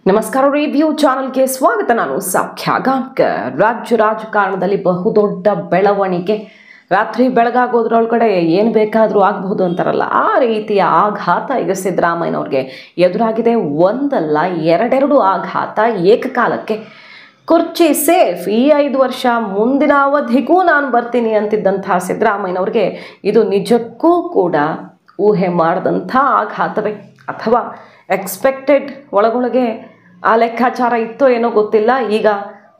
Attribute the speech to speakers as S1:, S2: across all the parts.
S1: ನಮಸ್ಕಾರ ರಿವ್ಯೂ ಚಾನಲ್ಗೆ ಸ್ವಾಗತ. ನಾನು ಸೌಖ್ಯ ಗಾಂವ್ಕರ್. ರಾಜ್ಯ ರಾಜಕಾರಣದಲ್ಲಿ ಬಹುದೊಡ್ಡ ಬೆಳವಣಿಗೆ. ರಾತ್ರಿ ಬೆಳಗಾಗೋದ್ರೊಳಗಡೆ ಏನು ಬೇಕಾದರೂ ಆಗಬಹುದು ಅಂತಾರಲ್ಲ, ಆ ರೀತಿಯ ಆಘಾತ ಈಗ ಸಿದ್ದರಾಮಯ್ಯನವ್ರಿಗೆ ಎದುರಾಗಿದೆ. ಒಂದಲ್ಲ ಎರಡೆರಡು ಆಘಾತ ಏಕಕಾಲಕ್ಕೆ. ಕುರ್ಚಿ ಸೇಫ್, ಈ 5 ವರ್ಷ ಮುಂದಿನ ಅವಧಿಗೂ ನಾನು ಬರ್ತೀನಿ ಅಂತಿದ್ದಂಥ ಸಿದ್ದರಾಮಯ್ಯನವ್ರಿಗೆ ಇದು ನಿಜಕ್ಕೂ ಕೂಡ ಊಹೆ ಮಾಡಿದಂಥ ಆಘಾತವೇ, ಅಥವಾ ಎಕ್ಸ್ಪೆಕ್ಟೆಡ್ ಒಳಗೊಳಗೆ ಆ ಲೆಕ್ಕಾಚಾರ ಇತ್ತೋ ಏನೋ ಗೊತ್ತಿಲ್ಲ. ಈಗ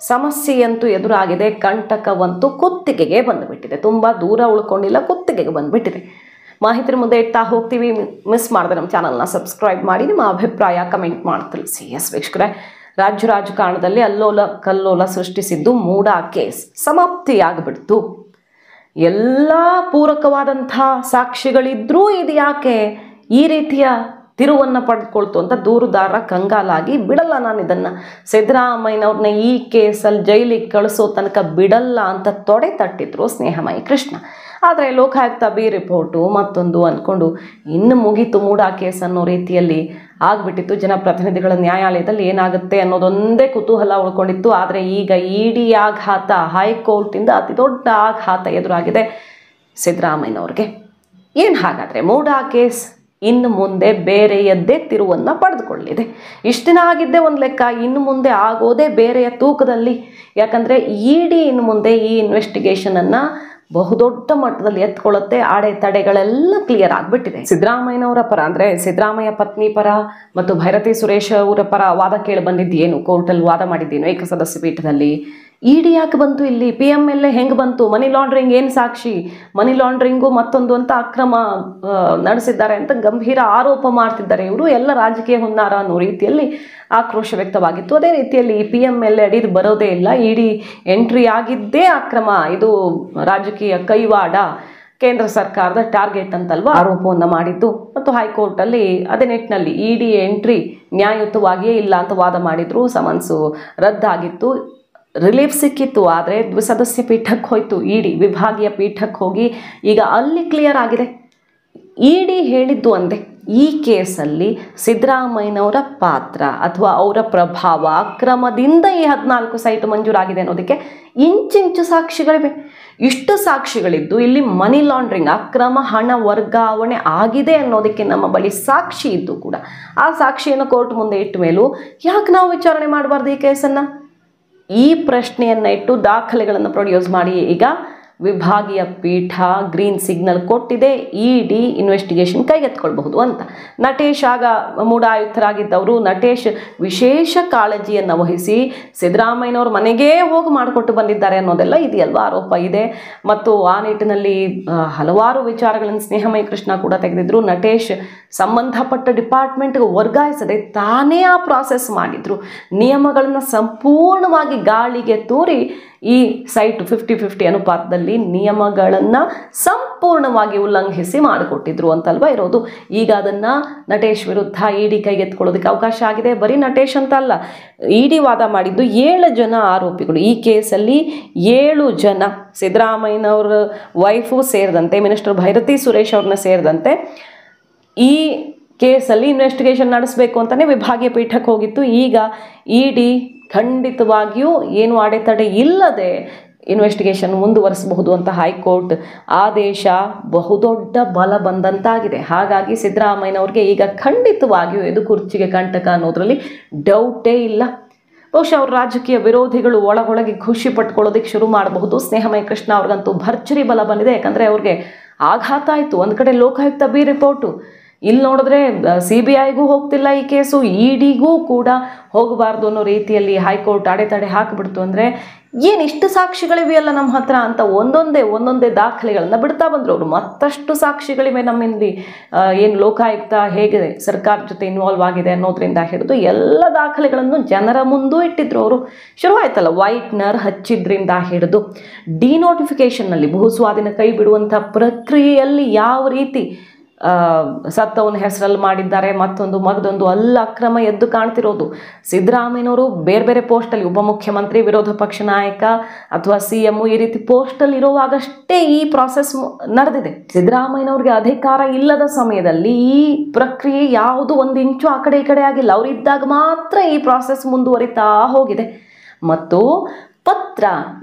S1: ಸಮಸ್ಯೆಯಂತೂ ಎದುರಾಗಿದೆ, ಕಂಟಕವಂತೂ ಕುತ್ತಿಗೆಗೆ ಬಂದುಬಿಟ್ಟಿದೆ. ತುಂಬ ದೂರ ಉಳ್ಕೊಂಡಿಲ್ಲ, ಕುತ್ತಿಗೆಗೆ ಬಂದುಬಿಟ್ಟಿದೆ. ಮಾಹಿತಿ ಮುಂದೆ ಇಡ್ತಾ ಹೋಗ್ತೀವಿ. ಮಿಸ್ ಮಾಡಿದೆ ನಮ್ಮ ಚಾನಲ್ನ ಸಬ್ಸ್ಕ್ರೈಬ್ ಮಾಡಿ, ನಿಮ್ಮ ಅಭಿಪ್ರಾಯ ಕಮೆಂಟ್ ಮಾಡಿ ತಿಳಿಸಿ. ವೀಕ್ಷಕರೇ, ರಾಜ್ಯ ರಾಜಕಾರಣದಲ್ಲಿ ಅಲ್ಲೋಲ ಕಲ್ಲೋಲ ಸೃಷ್ಟಿಸಿದ್ದು ಮೂಡ ಕೇಸ್ ಸಮಾಪ್ತಿಯಾಗಿಬಿಡ್ತು. ಎಲ್ಲ ಪೂರಕವಾದಂಥ ಸಾಕ್ಷಿಗಳಿದ್ರೂ ಇದು ಯಾಕೆ ಈ ರೀತಿಯ ತಿರುವನ್ನು ಪಡೆದುಕೊಳ್ತು ಅಂತ ದೂರುದಾರ ಕಂಗಾಲಾಗಿ ಬಿಡಲ್ಲ, ನಾನು ಇದನ್ನು ಸಿದ್ದರಾಮಯ್ಯನವ್ರನ್ನ ಈ ಕೇಸಲ್ಲಿ ಜೈಲಿಗೆ ಕಳಿಸೋ ತನಕ ಬಿಡಲ್ಲ ಅಂತ ತೊಡೆ ತಟ್ಟಿದ್ರು ಸ್ನೇಹಮಯಿ ಕೃಷ್ಣ. ಆದರೆ ಲೋಕಾಯುಕ್ತ ಬಿ ರಿಪೋರ್ಟು ಮತ್ತೊಂದು ಅಂದ್ಕೊಂಡು ಇನ್ನು ಮುಗೀತು ಮೂಡ ಕೇಸ್ ಅನ್ನೋ ರೀತಿಯಲ್ಲಿ ಆಗಿಬಿಟ್ಟಿತ್ತು. ಜನಪ್ರತಿನಿಧಿಗಳ ನ್ಯಾಯಾಲಯದಲ್ಲಿ ಏನಾಗುತ್ತೆ ಅನ್ನೋದೊಂದೇ ಕುತೂಹಲ ಉಳ್ಕೊಂಡಿತ್ತು. ಆದರೆ ಈಗ ಇಡಿ ಆಘಾತ, ಹೈಕೋರ್ಟಿಂದ ಅತಿ ದೊಡ್ಡ ಆಘಾತ ಎದುರಾಗಿದೆ ಸಿದ್ದರಾಮಯ್ಯನವ್ರಿಗೆ. ಏನು ಹಾಗಾದರೆ ಮೂಡ ಕೇಸ್ ಇನ್ನು ಮುಂದೆ ಬೇರೆಯದ್ದೇ ತಿರುವನ್ನು ಪಡೆದುಕೊಳ್ಳಿದೆ. ಇಷ್ಟು ದಿನ ಆಗಿದ್ದೇ ಒಂದು ಲೆಕ್ಕ, ಇನ್ನು ಮುಂದೆ ಆಗೋದೇ ಬೇರೆಯ ತೂಕದಲ್ಲಿ. ಯಾಕಂದರೆ ಇಡಿ ಇನ್ನು ಮುಂದೆ ಈ ಇನ್ವೆಸ್ಟಿಗೇಷನನ್ನು ಬಹುದೊಡ್ಡ ಮಟ್ಟದಲ್ಲಿ ಎತ್ಕೊಳ್ಳುತ್ತೆ. ಅಡೆತಡೆಗಳೆಲ್ಲ ಕ್ಲಿಯರ್ ಆಗಿಬಿಟ್ಟಿದೆ. ಸಿದ್ದರಾಮಯ್ಯನವರ ಪರ ಅಂದರೆ ಸಿದ್ದರಾಮಯ್ಯ ಪತ್ನಿ ಪರ ಮತ್ತು ಭೈರತಿ ಸುರೇಶ್ ಅವರ ಪರ ವಾದ ಕೇಳಿ ಬಂದಿದ್ದೇನು, ಕೋರ್ಟಲ್ಲಿ ವಾದ ಮಾಡಿದ್ದೇನು ಏಕಸದಸ್ಯ ಪೀಠದಲ್ಲಿ. ಇಡಿ ಯಾಕೆ ಬಂತು ಇಲ್ಲಿ, PMLA ಹೆಂಗೆ ಬಂತು, ಮನಿ ಲಾಂಡ್ರಿಂಗ್ ಏನು ಸಾಕ್ಷಿ, ಮನಿ ಲಾಂಡ್ರಿಂಗು ಮತ್ತೊಂದು ಅಂತ ಅಕ್ರಮ ನಡೆಸಿದ್ದಾರೆ ಅಂತ ಗಂಭೀರ ಆರೋಪ ಮಾಡ್ತಿದ್ದಾರೆ ಇವರು. ಎಲ್ಲ ರಾಜಕೀಯ ಹುನ್ನಾರ ಅನ್ನೋ ರೀತಿಯಲ್ಲಿ ಆಕ್ರೋಶ ವ್ಯಕ್ತವಾಗಿತ್ತು. ಅದೇ ರೀತಿಯಲ್ಲಿ PMLA ಅಡಿ ಇದು ಬರೋದೇ ಇಲ್ಲ, ಇಡಿ ಎಂಟ್ರಿ ಆಗಿದ್ದೇ ಅಕ್ರಮ, ಇದು ರಾಜಕೀಯ ಕೈವಾಡ, ಕೇಂದ್ರ ಸರ್ಕಾರದ ಟಾರ್ಗೆಟ್ ಅಂತಲ್ವಾ ಆರೋಪವನ್ನು ಮಾಡಿದ್ದು. ಮತ್ತು ಹೈಕೋರ್ಟಲ್ಲಿ ಅದೇ ನಿಟ್ಟಿನಲ್ಲಿ ಇಡಿ ಎಂಟ್ರಿ ನ್ಯಾಯಯುತವಾಗಿಯೇ ಇಲ್ಲ ಅಂತ ವಾದ ಮಾಡಿದ್ರು. ಸಮನ್ಸು ರದ್ದಾಗಿತ್ತು, ರಿಲೀಫ್ ಸಿಕ್ಕಿತ್ತು. ಆದರೆ ದ್ವಿಸದಸ್ಯ ಪೀಠಕ್ಕೆ ಹೋಯಿತು ಇಡಿ, ವಿಭಾಗೀಯ ಪೀಠಕ್ಕೆ ಹೋಗಿ ಈಗ ಅಲ್ಲಿ ಕ್ಲಿಯರ್ ಆಗಿದೆ. ಇಡಿ ಹೇಳಿದ್ದು ಅಂದೆ, ಈ ಕೇಸಲ್ಲಿ ಸಿದ್ದರಾಮಯ್ಯನವರ ಪಾತ್ರ ಅಥವಾ ಅವರ ಪ್ರಭಾವ, ಅಕ್ರಮದಿಂದ ಈ 14 ಸೈಟ್ ಮಂಜೂರಾಗಿದೆ ಅನ್ನೋದಕ್ಕೆ ಇಂಚಿಂಚು ಸಾಕ್ಷಿಗಳಿವೆ. ಇಷ್ಟು ಸಾಕ್ಷಿಗಳಿದ್ದು ಇಲ್ಲಿ ಮನಿ ಲಾಂಡ್ರಿಂಗ್, ಅಕ್ರಮ ಹಣ ವರ್ಗಾವಣೆ ಆಗಿದೆ ಅನ್ನೋದಕ್ಕೆ ನಮ್ಮ ಬಳಿ ಸಾಕ್ಷಿ ಇದ್ದು ಕೂಡ ಆ ಸಾಕ್ಷಿಯನ್ನು ಕೋರ್ಟ್ ಮುಂದೆ ಇಟ್ಟ ಮೇಲೂ ಯಾಕೆ ನಾವು ವಿಚಾರಣೆ ಮಾಡಬಾರ್ದು ಈ ಕೇಸನ್ನು? ಈ ಪ್ರಶ್ನೆಯನ್ನು ಇಟ್ಟು ದಾಖಲೆಗಳನ್ನು ಪ್ರೊಡ್ಯೂಸ್ ಮಾಡಿ ಈಗ ವಿಭಾಗೀಯ ಪೀಠ ಗ್ರೀನ್ ಸಿಗ್ನಲ್ ಕೊಟ್ಟಿದೆ, ಇಡಿ ಇನ್ವೆಸ್ಟಿಗೇಷನ್ ಕೈಗೆತ್ಕೊಳ್ಬಹುದು ಅಂತ. ನಟೇಶ್ ಆಗ ಮೂಡ ಆಯುಕ್ತರಾಗಿದ್ದವರು, ನಟೇಶ್ ವಿಶೇಷ ಕಾಳಜಿಯನ್ನು ವಹಿಸಿ ಸಿದ್ದರಾಮಯ್ಯನವ್ರ ಮನೆಗೇ ಹೋಗಿ ಮಾಡಿಕೊಟ್ಟು ಬಂದಿದ್ದಾರೆ ಅನ್ನೋದೆಲ್ಲ ಇದೆಯಲ್ವಾ ಆರೋಪ ಇದೆ. ಮತ್ತು ಆ ನಿಟ್ಟಿನಲ್ಲಿ ಹಲವಾರು ವಿಚಾರಗಳನ್ನು ಸ್ನೇಹಮಯಿ ಕೃಷ್ಣ ಕೂಡ ತೆಗೆದಿದ್ರು. ನಟೇಶ್ ಸಂಬಂಧಪಟ್ಟ ಡಿಪಾರ್ಟ್ಮೆಂಟ್ಗೆ ವರ್ಗಾಯಿಸದೆ ತಾನೇ ಆ ಪ್ರಾಸೆಸ್ ಮಾಡಿದ್ರು. ನಿಯಮಗಳನ್ನು ಸಂಪೂರ್ಣವಾಗಿ ಗಾಳಿಗೆ ತೂರಿ ಈ ಸೈಟ್ 50-50 ಅನುಪಾತದಲ್ಲಿ ನಿಯಮಗಳನ್ನು ಸಂಪೂರ್ಣವಾಗಿ ಉಲ್ಲಂಘಿಸಿ ಮಾಡಿಕೊಟ್ಟಿದ್ರು ಅಂತಲ್ವಾ ಇರೋದು. ಈಗ ಅದನ್ನು ನಟೇಶ್ ವಿರುದ್ಧ ಇಡಿ ಕೈಗೆತ್ಕೊಳ್ಳೋದಕ್ಕೆ ಅವಕಾಶ ಆಗಿದೆ. ಬರೀ ನಟೇಶ್ ಅಂತ ಅಲ್ಲ, ಇಡಿ ವಾದ ಮಾಡಿದ್ದು 7 ಜನ ಆರೋಪಿಗಳು. ಈ ಕೇಸಲ್ಲಿ 7 ಜನ, ಸಿದ್ದರಾಮಯ್ಯನವ್ರ ವೈಫು ಸೇರಿದಂತೆ, ಮಿನಿಸ್ಟರ್ ಭೈರತಿ ಸುರೇಶ್ ಅವ್ರನ್ನ ಸೇರಿದಂತೆ ಈ ಕೇಸಲ್ಲಿ ಇನ್ವೆಸ್ಟಿಗೇಷನ್ ನಡೆಸಬೇಕು ಅಂತಲೇ ವಿಭಾಗೀಯ ಪೀಠಕ್ಕೆ ಹೋಗಿತ್ತು. ಈಗ ಇಡಿ ಖಂಡಿತವಾಗಿಯೂ ಏನು ಅಡೆತಡೆ ಇಲ್ಲದೆ ಇನ್ವೆಸ್ಟಿಗೇಷನ್ ಮುಂದುವರಿಸಬಹುದು ಅಂತ ಹೈಕೋರ್ಟ್ ಆದೇಶ ಬಹುದೊಡ್ಡ ಬಲ ಬಂದಂತಾಗಿದೆ. ಹಾಗಾಗಿ ಸಿದ್ದರಾಮಯ್ಯನವ್ರಿಗೆ ಈಗ ಖಂಡಿತವಾಗಿಯೂ ಇದು ಕುರ್ಚಿಗೆ ಕಂಟಕ ಅನ್ನೋದರಲ್ಲಿ ಡೌಟೇ ಇಲ್ಲ. ಬಹುಶಃ ಅವ್ರ ರಾಜಕೀಯ ವಿರೋಧಿಗಳು ಒಳಗೊಳಗೆ ಖುಷಿ ಪಟ್ಕೊಳ್ಳೋದಕ್ಕೆ ಶುರು ಮಾಡಬಹುದು. ಸ್ನೇಹಮಯಿ ಕೃಷ್ಣ ಅವ್ರಿಗಂತೂ ಭರ್ಜರಿ ಬಲ ಬಂದಿದೆ. ಯಾಕಂದರೆ ಅವ್ರಿಗೆ ಆಘಾತ ಆಯಿತು. ಒಂದು ಕಡೆ ಲೋಕಾಯುಕ್ತ ಬಿ ರಿಪೋರ್ಟು, ಇಲ್ಲಿ ನೋಡಿದ್ರೆ CBIಗೂ ಹೋಗ್ತಿಲ್ಲ ಈ ಕೇಸು, ಇಡಿಗೂ ಕೂಡ ಹೋಗಬಾರ್ದು ಅನ್ನೋ ರೀತಿಯಲ್ಲಿ ಹೈಕೋರ್ಟ್ ಅಡೆತಡೆ ಹಾಕಿಬಿಡ್ತು. ಅಂದರೆ ಏನು ಇಷ್ಟು ಸಾಕ್ಷಿಗಳಿವೆಯಲ್ಲ ನಮ್ಮ ಹತ್ರ ಅಂತ ಒಂದೊಂದೇ ದಾಖಲೆಗಳನ್ನು ಬಿಡ್ತಾ ಬಂದರು ಅವರು. ಮತ್ತಷ್ಟು ಸಾಕ್ಷಿಗಳಿವೆ ನಮ್ಮಲ್ಲಿ. ಏನು ಲೋಕಾಯುಕ್ತ ಹೇಗೆ ಸರ್ಕಾರದ ಜೊತೆ ಇನ್ವಾಲ್ವ್ ಆಗಿದೆ ಅನ್ನೋದ್ರಿಂದ ಹಿಡಿದು ಎಲ್ಲ ದಾಖಲೆಗಳನ್ನು ಜನರ ಮುಂದೂ ಇಟ್ಟಿದ್ರು ಅವರು. ಶುರುವಾಯ್ತಲ್ಲ, ವೈಟ್ನರ್ ಹಚ್ಚಿದ್ರಿಂದ ಹಿಡಿದು ಡಿನೋಟಿಫಿಕೇಷನ್ನಲ್ಲಿ ಭೂಸ್ವಾಧೀನ ಕೈ ಬಿಡುವಂಥ ಪ್ರಕ್ರಿಯೆಯಲ್ಲಿ ಯಾವ ರೀತಿ ಸತ್ತವನ ಹೆಸರಲ್ಲಿ ಮಾಡಿದ್ದಾರೆ, ಮತ್ತೊಂದು ಮಗದೊಂದು ಅಲ್ಲ ಅಕ್ರಮ ಎದ್ದು ಕಾಣ್ತಿರೋದು. ಸಿದ್ದರಾಮಯ್ಯನವರು ಬೇರೆ ಬೇರೆ ಪೋಸ್ಟಲ್ಲಿ ಉಪಮುಖ್ಯಮಂತ್ರಿ, ವಿರೋಧ ಪಕ್ಷ ನಾಯಕ ಅಥವಾ CM ಈ ರೀತಿ ಪೋಸ್ಟಲ್ಲಿ ಇರುವಾಗಷ್ಟೇ ಈ ಪ್ರಾಸೆಸ್ ನಡೆದಿದೆ. ಸಿದ್ದರಾಮಯ್ಯನವ್ರಿಗೆ ಅಧಿಕಾರ ಇಲ್ಲದ ಸಮಯದಲ್ಲಿ ಈ ಪ್ರಕ್ರಿಯೆ ಯಾವುದು ಒಂದು ಇಂಚು ಆ ಕಡೆ ಈ ಕಡೆ ಆಗಿಲ್ಲ. ಅವರಿದ್ದಾಗ ಮಾತ್ರ ಈ ಪ್ರಾಸೆಸ್ ಮುಂದುವರಿತಾ ಹೋಗಿದೆ. ಮತ್ತು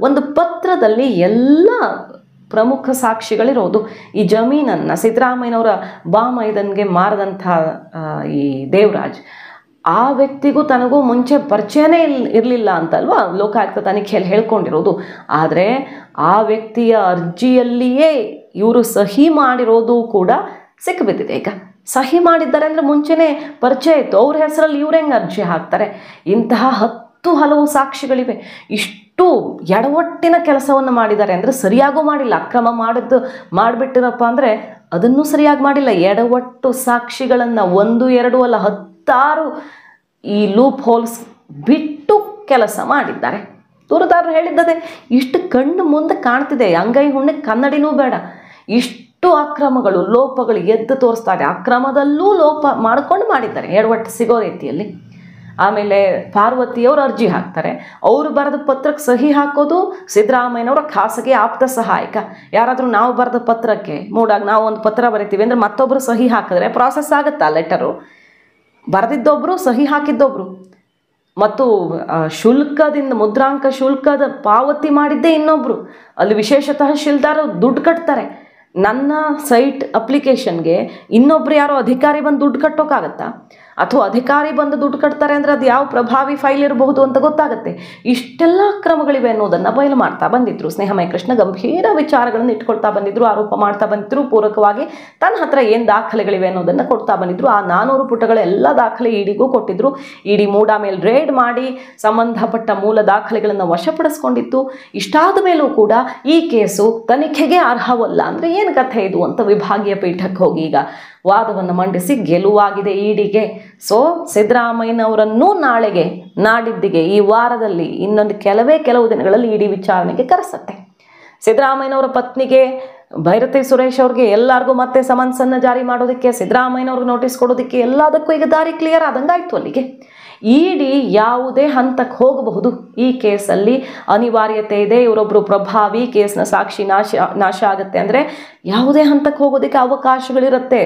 S1: ಒಂದು ಪತ್ರದಲ್ಲಿ ಎಲ್ಲ ಪ್ರಮುಖ ಸಾಕ್ಷಿಗಳಿರೋದು. ಈ ಜಮೀನನ್ನು ಸಿದ್ದರಾಮಯ್ಯನವರ ಬಾಮೈದನ್ಗೆ ಮಾರದಂಥ ಈ ದೇವರಾಜ್, ಆ ವ್ಯಕ್ತಿಗೂ ತನಗೂ ಮುಂಚೆ ಪರಿಚಯನೇ ಇರಲಿಲ್ಲ ಅಂತಲ್ವಾ ಲೋಕಾಯುಕ್ತ ತನಿಖೆಯಲ್ಲಿ ಹೇಳ್ಕೊಂಡಿರೋದು. ಆದರೆ ಆ ವ್ಯಕ್ತಿಯ ಅರ್ಜಿಯಲ್ಲಿಯೇ ಇವರು ಸಹಿ ಮಾಡಿರೋದು ಕೂಡ ಸಿಕ್ಕಿಬಿದ್ದಿದೆ. ಈಗ ಸಹಿ ಮಾಡಿದ್ದಾರೆ ಅಂದರೆ ಮುಂಚೆನೇ ಪರಿಚಯ ಇತ್ತು, ಅವ್ರ ಹೆಸರಲ್ಲಿ ಇವ್ರು ಹೆಂಗೆ ಅರ್ಜಿ ಹಾಕ್ತಾರೆ? ಇಂತಹ ಹಲವು ಸಾಕ್ಷಿಗಳಿವೆ. ಇಷ್ಟು ಎಡವಟ್ಟಿನ ಕೆಲಸವನ್ನು ಮಾಡಿದ್ದಾರೆ ಅಂದರೆ ಸರಿಯಾಗೂ ಮಾಡಿಲ್ಲ. ಅಕ್ರಮ ಮಾಡಿಬಿಟ್ಟಿರಪ್ಪ ಅಂದರೆ ಅದನ್ನು ಸರಿಯಾಗಿ ಮಾಡಿಲ್ಲ. ಎಡವಟ್ಟು ಸಾಕ್ಷಿಗಳನ್ನು 1, 2 ಅಲ್ಲ 16 ಈ ಲೂಪ್ ಹೋಲ್ಸ್ ಬಿಟ್ಟು ಕೆಲಸ ಮಾಡಿದ್ದಾರೆ. ದೂರದಾರರು ಹೇಳಿದ್ದದೆ ಇಷ್ಟು ಕಣ್ಣು ಮುಂದೆ ಕಾಣ್ತಿದೆ. ಅಂಗೈ ಹುಣ್ಣೆ ಕನ್ನಡಿನೂ ಬೇಡ. ಇಷ್ಟು ಅಕ್ರಮಗಳು, ಲೋಪಗಳು ಎದ್ದು ತೋರಿಸ್ತಾ ಇದೆ. ಅಕ್ರಮದಲ್ಲೂ ಲೋಪ ಮಾಡಿಕೊಂಡು ಮಾಡಿದ್ದಾರೆ ಎಡವಟ್ಟು ಸಿಗೋ ರೀತಿಯಲ್ಲಿ. ಆಮೇಲೆ ಪಾರ್ವತಿಯವರು ಅರ್ಜಿ ಹಾಕ್ತಾರೆ. ಅವರು ಬರೆದ ಪತ್ರಕ್ಕೆ ಸಹಿ ಹಾಕೋದು ಸಿದ್ದರಾಮಯ್ಯನವರ ಖಾಸಗಿ ಆಪ್ತ ಸಹಾಯಕ. ಯಾರಾದರೂ ನಾವು ಬರೆದ ಪತ್ರಕ್ಕೆ ಮೂಡಾಗ ನಾವು ಒಂದು ಪತ್ರ ಬರಿತೀವಿ ಅಂದರೆ ಮತ್ತೊಬ್ಬರು ಸಹಿ ಹಾಕಿದ್ರೆ ಪ್ರಾಸೆಸ್ ಆಗುತ್ತಾ? ಲೆಟರು ಬರೆದಿದ್ದೊಬ್ಬರು, ಸಹಿ ಹಾಕಿದ್ದೊಬ್ಬರು. ಮತ್ತು ಶುಲ್ಕದಿಂದ ಮುದ್ರಾಂಕ ಶುಲ್ಕದ ಪಾವತಿ ಮಾಡಿದ್ದೇ ಇನ್ನೊಬ್ಬರು. ಅಲ್ಲಿ ವಿಶೇಷತಃ ತಹಶೀಲ್ದಾರ್ ದುಡ್ಡು ಕಟ್ತಾರೆ. ನನ್ನ ಸೈಟ್ ಅಪ್ಲಿಕೇಶನ್ಗೆ ಇನ್ನೊಬ್ರು ಯಾರೋ ಅಧಿಕಾರಿ ಬಂದು ದುಡ್ಡು ಕಟ್ಟೋಕ್ಕಾಗತ್ತಾ? ಅಥವಾ ಅಧಿಕಾರಿ ಬಂದು ದುಡ್ಡು ಕಟ್ತಾರೆ ಅಂದರೆ ಅದು ಯಾವ ಪ್ರಭಾವಿ ಫೈಲ್ ಇರಬಹುದು ಅಂತ ಗೊತ್ತಾಗುತ್ತೆ. ಇಷ್ಟೆಲ್ಲ ಕ್ರಮಗಳಿವೆ ಅನ್ನೋದನ್ನು ಬಯಲು ಮಾಡ್ತಾ ಬಂದಿದ್ರು. ಸ್ನೇಹಮಯ ಕೃಷ್ಣ ಗಂಭೀರ ವಿಚಾರಗಳನ್ನು ಇಟ್ಕೊಳ್ತಾ ಬಂದಿದ್ರು, ಆರೋಪ ಮಾಡ್ತಾ ಬಂದಿದ್ರು. ಪೂರಕವಾಗಿ ತನ್ನ ಹತ್ರ ಏನು ದಾಖಲೆಗಳಿವೆ ಅನ್ನೋದನ್ನು ಕೊಡ್ತಾ ಬಂದಿದ್ರು. ಆ 400 ಪುಟಗಳ ಎಲ್ಲ ದಾಖಲೆ ಇಡಿಗೂ ಕೊಟ್ಟಿದ್ರು. ಇಡಿ ಮೂಡ ಮೇಲೆ ರೇಡ್ ಮಾಡಿ ಸಂಬಂಧಪಟ್ಟ ಮೂಲ ದಾಖಲೆಗಳನ್ನು ವಶಪಡಿಸ್ಕೊಂಡಿತ್ತು. ಇಷ್ಟಾದ ಮೇಲೂ ಕೂಡ ಈ ಕೇಸು ತನಿಖೆಗೆ ಅರ್ಹವಲ್ಲ ಅಂದರೆ ಏನು ಕಥೆ ಇದು ಅಂತ ವಿಭಾಗೀಯ ಪೀಠಕ್ಕೆ ಹೋಗಿ ಈಗ ವಾದವನ್ನು ಮಂಡಿಸಿ ಗೆಲುವಾಗಿದೆ ಇಡಿಗೆ. ಸೊ ಸಿದ್ದರಾಮಯ್ಯನವರನ್ನು ನಾಳೆಗೆ, ನಾಡಿದ್ದಿಗೆ, ಈ ವಾರದಲ್ಲಿ ಇನ್ನೊಂದು ಕೆಲವು ದಿನಗಳಲ್ಲಿ ಇಡಿ ವಿಚಾರಣೆಗೆ ಕರೆಸತ್ತೆ. ಸಿದ್ದರಾಮಯ್ಯನವರ ಪತ್ನಿಗೆ, ಭೈರತಿ ಸುರೇಶ್ ಅವ್ರಿಗೆ ಎಲ್ಲರಿಗೂ ಮತ್ತೆ ಸಮನ್ಸನ್ನು ಜಾರಿ ಮಾಡೋದಕ್ಕೆ, ಸಿದ್ದರಾಮಯ್ಯನವ್ರಿಗೆ ನೋಟಿಸ್ ಕೊಡೋದಕ್ಕೆ ಎಲ್ಲದಕ್ಕೂ ಈಗ ದಾರಿ ಕ್ಲಿಯರ್ ಆದಂಗಾಯ್ತು. ಅಲ್ಲಿಗೆ ಇಡಿ ಯಾವುದೇ ಹಂತಕ್ಕೆ ಹೋಗಬಹುದು. ಈ ಕೇಸಲ್ಲಿ ಅನಿವಾರ್ಯತೆ ಇದೆ. ಇವರೊಬ್ಬರು ಪ್ರಭಾವಿ, ಕೇಸ್ನ ಸಾಕ್ಷಿ ನಾಶ ಆಗುತ್ತೆ ಅಂದರೆ ಯಾವುದೇ ಹಂತಕ್ಕೆ ಹೋಗೋದಕ್ಕೆ ಅವಕಾಶಗಳಿರುತ್ತೆ.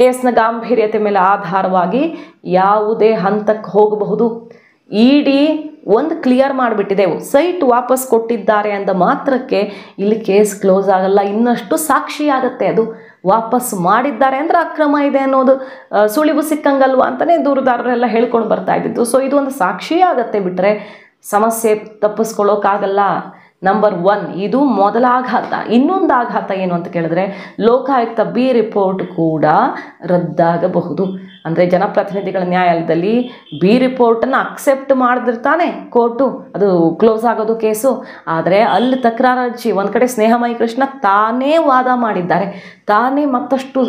S1: ಕೇಸ್ನ ಗಾಂಭೀರ್ಯತೆ ಮೇಲೆ ಆಧಾರವಾಗಿ ಯಾವುದೇ ಹಂತಕ್ಕೆ ಹೋಗಬಹುದು. ಇಡಿ ಒಂದು ಕ್ಲಿಯರ್ ಮಾಡಿಬಿಟ್ಟಿದೆ. ಸೈಟ್ ವಾಪಸ್ ಕೊಟ್ಟಿದ್ದಾರೆ ಅಂದ ಮಾತ್ರಕ್ಕೆ ಇಲ್ಲಿ ಕೇಸ್ ಕ್ಲೋಸ್ ಆಗಲ್ಲ. ಇನ್ನಷ್ಟು ಸಾಕ್ಷಿ ಆಗುತ್ತೆ. ಅದು ವಾಪಸ್ ಮಾಡಿದ್ದಾರೆ ಅಂದರೆ ಅಕ್ರಮ ಇದೆ ಅನ್ನೋದು ಸುಳಿವು ಸಿಕ್ಕಂಗಲ್ವ ಅಂತಲೇ ದೂರುದಾರರೆಲ್ಲ ಹೇಳ್ಕೊಂಡು ಬರ್ತಾ ಇದ್ದಿದ್ದು. ಸೊ ಇದು ಒಂದು ಸಾಕ್ಷಿ ಆಗತ್ತೆ, ಬಿಟ್ಟರೆ ಸಮಸ್ಯೆ ತಪ್ಪಿಸ್ಕೊಳ್ಳೋಕ್ಕಾಗಲ್ಲ. ನಂಬರ್ 1 ಇದು ಮೊದಲ ಆಘಾತ. ಇನ್ನೊಂದು ಆಘಾತ ಏನು ಅಂತ ಕೇಳಿದ್ರೆ, ಲೋಕಾಯುಕ್ತ ಬಿ ರಿಪೋರ್ಟ್ ಕೂಡ ರದ್ದಾಗಬಹುದು. ಅಂದರೆ ಜನಪ್ರತಿನಿಧಿಗಳ ನ್ಯಾಯಾಲಯದಲ್ಲಿ ಬಿ ರಿಪೋರ್ಟನ್ನು ಅಕ್ಸೆಪ್ಟ್ ಮಾಡಿದಿರ್ತಾನೆ ಕೋರ್ಟು, ಅದು ಕ್ಲೋಸ್ ಆಗೋದು ಕೇಸು. ಆದರೆ ಅಲ್ಲಿ ತಕರಾರು ಅರ್ಜಿ ಒಂದು ಕಡೆ ಸ್ನೇಹಮಯಿ ಕೃಷ್ಣ ತಾನೇ ವಾದ ಮಾಡಿದ್ದಾರೆ, ತಾನೇ ಮತ್ತಷ್ಟು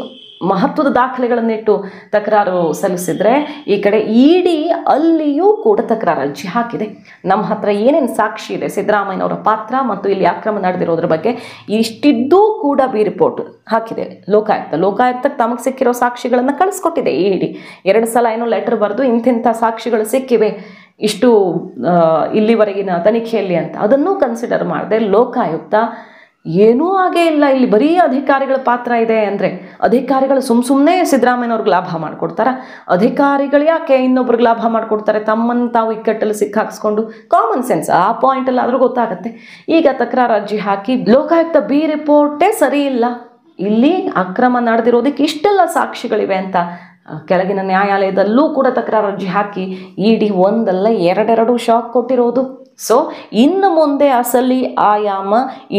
S1: ಮಹತ್ವದ ದಾಖಲೆಗಳನ್ನಿಟ್ಟು ತಕರಾರು ಸಲ್ಲಿಸಿದರೆ, ಈ ಕಡೆ ಇಡಿ ಅಲ್ಲಿಯೂ ಕೂಡ ತಕರಾರು ಅರ್ಜಿ ಹಾಕಿದೆ. ನಮ್ಮ ಹತ್ರ ಏನೇನು ಸಾಕ್ಷಿ ಇದೆ ಸಿದ್ದರಾಮಯ್ಯನವರ ಪಾತ್ರ ಮತ್ತು ಇಲ್ಲಿ ಅಕ್ರಮ ನಡೆದಿರೋದ್ರ ಬಗ್ಗೆ ಇಷ್ಟಿದ್ದೂ ಕೂಡ ಬಿ ರಿಪೋರ್ಟ್ ಹಾಕಿದೆ ಲೋಕಾಯುಕ್ತಕ್ಕೆ ತಮಗೆ ಸಿಕ್ಕಿರೋ ಸಾಕ್ಷಿಗಳನ್ನು ಕಳಿಸ್ಕೊಟ್ಟಿದೆ ಇಡಿ. 2 ಸಲ ಏನೋ ಲೆಟರ್ ಬರೆದು ಇಂತಿಂಥ ಸಾಕ್ಷಿಗಳು ಸಿಕ್ಕಿವೆ ಇಷ್ಟು ಇಲ್ಲಿವರೆಗಿನ ತನಿಖೆಯಲ್ಲಿ ಅಂತ ಅದನ್ನೂ ಕನ್ಸಿಡರ್ ಮಾಡಿದೆ ಲೋಕಾಯುಕ್ತ. ಏನೂ ಆಗೇ ಇಲ್ಲ, ಇಲ್ಲಿ ಬರೀ ಅಧಿಕಾರಿಗಳ ಪಾತ್ರ ಇದೆ ಅಂದರೆ ಅಧಿಕಾರಿಗಳು ಸುಮ್ಮನೆ ಸಿದ್ದರಾಮಯ್ಯನವ್ರಿಗೆ ಲಾಭ ಮಾಡಿಕೊಡ್ತಾರೆ. ಅಧಿಕಾರಿಗಳು ಯಾಕೆ ಇನ್ನೊಬ್ರಿಗೆ ಲಾಭ ಮಾಡಿಕೊಡ್ತಾರೆ? ತಮ್ಮನ್ನು ತಾವು ಇಕ್ಕಟ್ಟಲ್ಲಿ ಸಿಕ್ಕಾಕ್ಸ್ಕೊಂಡು ಕಾಮನ್ ಸೆನ್ಸ್ ಆ ಪಾಯಿಂಟಲ್ಲಿ ಆದರೂ ಗೊತ್ತಾಗುತ್ತೆ. ಈಗ ತಕರಾರು ಅರ್ಜಿ ಹಾಕಿ ಲೋಕಾಯುಕ್ತ ಬಿ ರಿಪೋರ್ಟೇ ಸರಿ ಇಲ್ಲ, ಇಲ್ಲಿ ಅಕ್ರಮ ನಡೆದಿರೋದಕ್ಕೆ ಇಷ್ಟೆಲ್ಲ ಸಾಕ್ಷಿಗಳಿವೆ ಅಂತ ಕೆಳಗಿನ ನ್ಯಾಯಾಲಯದಲ್ಲೂ ಕೂಡ ತಕರಾರು ಅರ್ಜಿ ಹಾಕಿ ಇಡಿ ಒಂದಲ್ಲ 2 ಶಾಕ್ ಕೊಟ್ಟಿರೋದು. ಸೊ ಇನ್ನು ಮುಂದೆ ಅಸಲಿ ಆಯಾಮ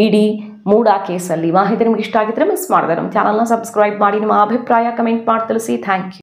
S1: ಇಡಿ ಮೂಡಾ ಕೇಸಲ್ಲಿ. ಮಾಹಿತಿ ನಿಮ್ಗೆ ಇಷ್ಟ ಆಗಿದ್ರೆ ಮಿಸ್ ಮಾಡಿದ್ರೆ ನಮ್ಮ ಚಾನಲ್ನ ಸಬ್ಸ್ಕ್ರೈಬ್ ಮಾಡಿ, ನಿಮ್ಮ ಅಭಿಪ್ರಾಯ ಕಮೆಂಟ್ ಮಾಡಿ ತಿಳಿಸಿ. Thank you.